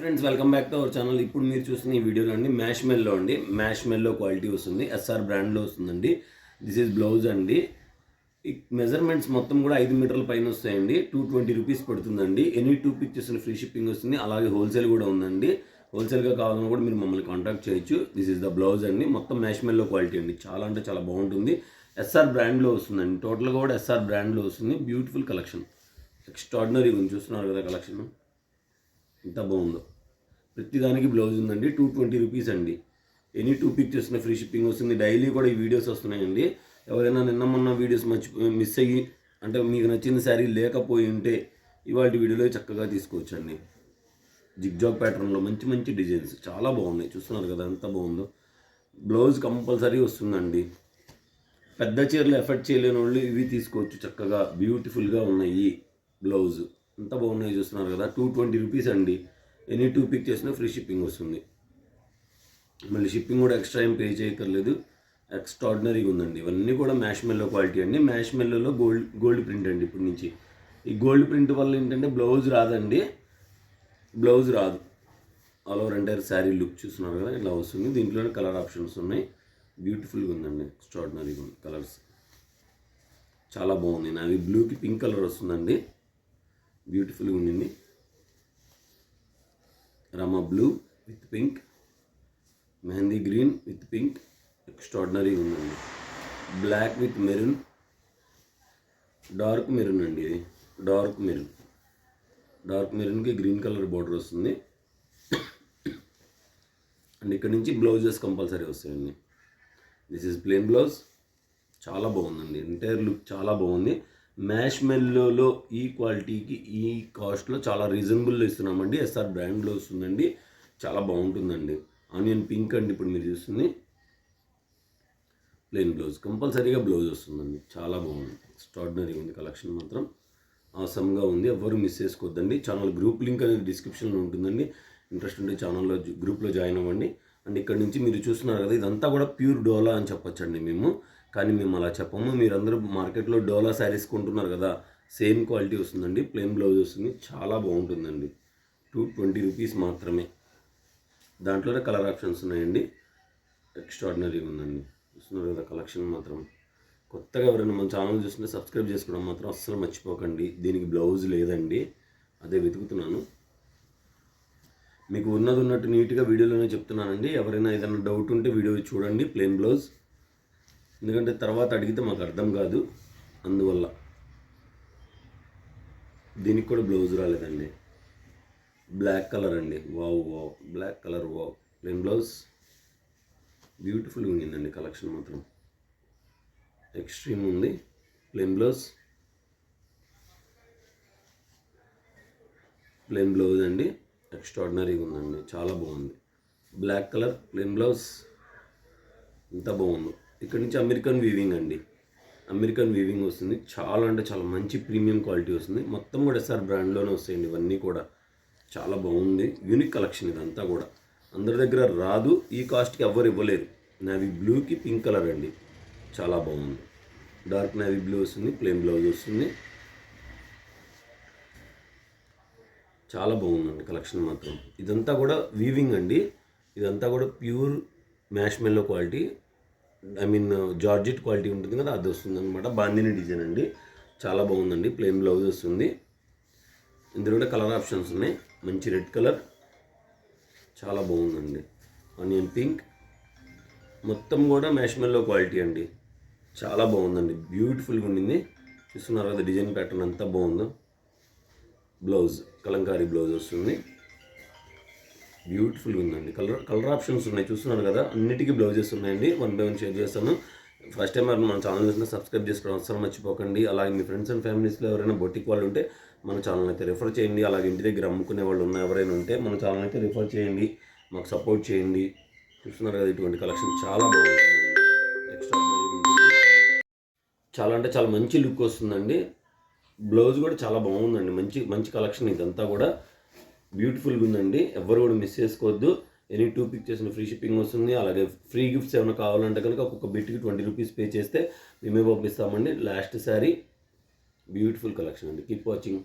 Friends, welcome back to our channel. ఇప్పుడు మీరు చూస్తున్న ఈ వీడియోలో అండి మ్యాష్ మెల్లో క్వాలిటీ వస్తుంది. ఎస్ఆర్ బ్రాండ్లో వస్తుందండి. దిస్ ఈజ్ బ్లౌజ్ అండి. ఈ మెజర్మెంట్స్ మొత్తం కూడా 5 మీటర్ల పైన వస్తాయండి. 220 రూపీస్ పడుతుందండి. ఎనీ 2 పిక్చర్స్ ఫ్రీ షిప్పింగ్ వస్తుంది. అలాగే హోల్సేల్ కూడా ఉందండి. హోల్సేల్గా కావాలన్నా కూడా మీరు మమ్మల్ని కాంటాక్ట్ చేయొచ్చు. దిస్ ఈజ్ ద బ్లౌజ్ అండి. మొత్తం మ్యాష్ మెల్లో క్వాలిటీ అండి. చాలా అంటే చాలా బాగుంటుంది. ఎస్ఆర్ బ్రాండ్లో వస్తుందండి. టోటల్గా కూడా ఎస్ఆర్ బ్రాండ్లో వస్తుంది. బ్యూటిఫుల్ కలెక్షన్, ఎక్స్ట్రాడినరీ ఉంది. చూస్తున్నారు కదా కలెక్షన్ ఎంత బాగుందో. ప్రతిదానికి బ్లౌజ్ ఉందండి. 220 రూపీస్ అండి. ఎనీ 2 పిక్చర్స్ ఫ్రీ షిప్పింగ్ వస్తుంది. డైలీ కూడా ఈ వీడియోస్ వస్తున్నాయండి. ఎవరైనా నిన్న మొన్న వీడియోస్ మిస్ అయ్యి అంటే మీకు నచ్చిన శారీ లేకపోయి ఉంటే ఇవాళ వీడియోలో చక్కగా తీసుకోవచ్చండి. జిగ్జాగ్ ప్యాటర్న్లో మంచి మంచి డిజైన్స్ చాలా బాగున్నాయి. చూస్తున్నారు కదా ఎంత బాగుందో. బ్లౌజ్ కంపల్సరీ వస్తుందండి. పెద్ద చీరలు ఎఫెక్ట్ చేయలేని వాళ్ళు ఇవి తీసుకోవచ్చు. చక్కగా బ్యూటిఫుల్గా ఉన్నాయి. బ్లౌజ్ ఎంత బాగున్నాయి చూస్తున్నారు కదా. 220 రూపీస్ అండి. ఎనీ 2 పిక్ చేసినా ఫ్రీ షిప్పింగ్ వస్తుంది. మళ్ళీ షిప్పింగ్ కూడా ఎక్స్ట్రా ఏం పే చేయక్కర్లేదు. ఎక్స్ట్రాడినరీగా ఉందండి. ఇవన్నీ కూడా మ్యాష్ మెల్లో క్వాలిటీ అండి. మ్యాష్ మెల్లోలో గోల్డ్ ప్రింట్ అండి. ఇప్పటి నుంచి ఈ గోల్డ్ ప్రింట్ వల్ల ఏంటంటే బ్లౌజ్ రాదండి. బ్లౌజ్ రాదు. All over entire sari look చూస్తున్నారు కదా ఇలా వస్తుంది. దీంట్లోనే కలర్ ఆప్షన్స్ ఉన్నాయి. బ్యూటిఫుల్గా ఉందండి. ఎక్స్ట్రాడినరీగా ఉంది. కలర్స్ చాలా బాగుంది. నాది బ్లూకి పింక్ కలర్ వస్తుందండి. బ్యూటిఫుల్గా ఉండింది. Rama blue with pink, mehndi green with pink, ఎక్స్ట్రాడినరీగా ఉందండి. Black with maroon, dark maroon అండి. ఇది డార్క్ మెరూన్కి గ్రీన్ కలర్ బార్డర్ వస్తుంది. అండ్ ఇక్కడ నుంచి బ్లౌజెస్ కంపల్సరీ వస్తాయండి. This is plain blouse. చాలా బాగుందండి. ఎంటైర్ లుక్ చాలా బాగుంది. మ్యాష్ మెల్లోలో ఈ క్వాలిటీకి ఈ కాస్ట్లో చాలా రీజనబుల్లో ఇస్తున్నామండి. ఎస్ఆర్ బ్రాండ్లో వస్తుందండి. చాలా బాగుంటుందండి. ఆనియన్ పింక్ అండి. ఇప్పుడు మీరు చూస్తుంది ప్లెయిన్ బ్లౌజ్. కంపల్సరీగా బ్లౌజ్ వస్తుందండి. చాలా బాగుంది. ఎక్స్ట్రాడినరీ ఉంది. కలెక్షన్ మాత్రం ఆసమ్గా ఉంది. ఎవరు మిస్ చేసుకోవద్దండి. ఛానల్ గ్రూప్ లింక్ అనేది డిస్క్రిప్షన్లో ఉంటుందండి. ఇంట్రెస్ట్ ఉంటే ఛానల్లో గ్రూప్లో జాయిన్ అవ్వండి. అండ్ ఇక్కడ నుంచి మీరు చూస్తున్నారు కదా ఇదంతా కూడా ప్యూర్ డోలా అని చెప్పొచ్చండి మేము. కానీ మేము అలా చెప్పము. మీరందరూ మార్కెట్లో డోలా శారీస్ కొంటున్నారు కదా, సేమ్ క్వాలిటీ వస్తుందండి. ప్లెయిన్ బ్లౌజ్ వస్తుంది. చాలా బాగుంటుందండి. 220 రూపీస్ మాత్రమే. దాంట్లోనే కలర్ ఆప్షన్స్ ఉన్నాయండి. ఎక్స్ట్రాడినరీగా ఉందండి. చూస్తున్నారు కదా కలెక్షన్ మాత్రం. కొత్తగా ఎవరైనా మన ఛానల్ చూస్తుంటే సబ్స్క్రైబ్ చేసుకోవడం మాత్రం అస్సలు మర్చిపోకండి. దీనికి బ్లౌజ్ లేదండి. అదే వెతుకుతున్నాను. మీకు ఉన్నట్టు నీట్గా వీడియోలోనే చెప్తున్నానండి. ఎవరైనా ఏదైనా డౌట్ ఉంటే వీడియో చూడండి. ప్లెయిన్ బ్లౌజ్, ఎందుకంటే తర్వాత అడిగితే మాకు అర్థం కాదు. అందువల్ల దీనికి కూడా బ్లౌజ్ రాలేదండి. బ్లాక్ కలర్ అండి. Wow, black colour wow. Plain blouse బ్యూటిఫుల్గా ఉండిందండి. కలెక్షన్ మాత్రం ఎక్స్ట్రీమ్ ఉంది. ప్లెయిన్ బ్లౌజ్ అండి. ఎక్స్ట్రాడినరీగా ఉందండి. చాలా బాగుంది. బ్లాక్ కలర్ ప్లెయిన్ బ్లౌజ్ ఎంత బాగుందో. ఇక్కడ నుంచి అమెరికన్ వీవింగ్ అండి. అమెరికన్ వీవింగ్ వస్తుంది. చాలా అంటే చాలా మంచి ప్రీమియం క్వాలిటీ వస్తుంది. మొత్తం కూడా ఎస్ఆర్ బ్రాండ్లోనే వస్తాయండి. ఇవన్నీ కూడా చాలా బాగుంది. యూనిక్ కలెక్షన్ ఇదంతా కూడా. అందరి దగ్గర రాదు. ఈ కాస్ట్కి ఎవ్వరు ఇవ్వలేరు. నావీ బ్లూకి పింక్ కలర్ అండి. చాలా బాగుంది. డార్క్ నావీ బ్లూ వస్తుంది. ప్లెయిన్ బ్లౌజ్ వస్తుంది. చాలా బాగుందండి కలెక్షన్ మాత్రం. ఇదంతా కూడా వీవింగ్ అండి. ఇదంతా కూడా ప్యూర్ మ్యాష్ మెల్లో క్వాలిటీ. జార్జెట్ క్వాలిటీ ఉంటుంది కదా, అది వస్తుంది అనమాట. బాందిని డిజైన్ అండి. చాలా బాగుందండి. ప్లెయిన్ బ్లౌజ్ వస్తుంది. ఇందులో కూడా కలర్ ఆప్షన్స్ ఉన్నాయి. మంచి రెడ్ కలర్ చాలా బాగుందండి. ఆనియన్ పింక్ మొత్తం కూడా మ్యాష్ మెల్లో క్వాలిటీ అండి. చాలా బాగుందండి. బ్యూటిఫుల్గా ఉండింది. చూస్తున్నారు కదా డిజైన్ ప్యాటర్న్ ఎంత బాగుందో. బ్లౌజ్ కలంకారీ బ్లౌజ్ వస్తుంది. బ్యూటిఫుల్గా ఉందండి. కలర్ ఆప్షన్స్ ఉన్నాయి. చూస్తున్నారు కదా అన్నిటికీ బ్లౌజెస్ ఉన్నాయండి. 1 by 1 షేర్ చేస్తాను. ఫస్ట్ టైం మన ఛానల్ చూసినా సబ్స్క్రైబ్ చేసుకోవడం అసలు మర్చిపోకండి. అలాగే మీ ఫ్రెండ్స్ అండ్ ఫ్యామిలీస్లో ఎవరైనా బొటిక్ వాళ్ళు ఉంటే మన ఛానల్ అయితే రిఫర్ చేయండి. అలాగే ఇంటి దగ్గర అమ్ముకునే వాళ్ళు ఉన్న ఎవరైనా ఉంటే మన ఛానల్ అయితే రిఫర్ చేయండి. మాకు సపోర్ట్ చేయండి. చూస్తున్నారు కదా ఇటువంటి కలెక్షన్ చాలా బాగుంటుందండి. ఎక్స్ట్రాడినరీగా ఉంటుంది. చాలా అంటే చాలా మంచి లుక్ వస్తుందండి. బ్లౌజ్ కూడా చాలా బాగుందండి. మంచి కలెక్షన్ ఇదంతా కూడా. బ్యూటిఫుల్గా ఉందండి. ఎవరు కూడా మిస్ చేసుకోవద్దు. ఎనీ 2 పిక్చర్స్ ఫ్రీ షిప్పింగ్ వస్తుంది. అలాగే ఫ్రీ గిఫ్ట్స్ ఏమైనా కావాలంటే కనుక ఒక్కొక్క బిట్కి 20 రూపీస్ పే చేస్తే మేమే పంపిస్తామండి. లాస్ట్ శారీ బ్యూటిఫుల్ కలెక్షన్ అండి. Keep watching.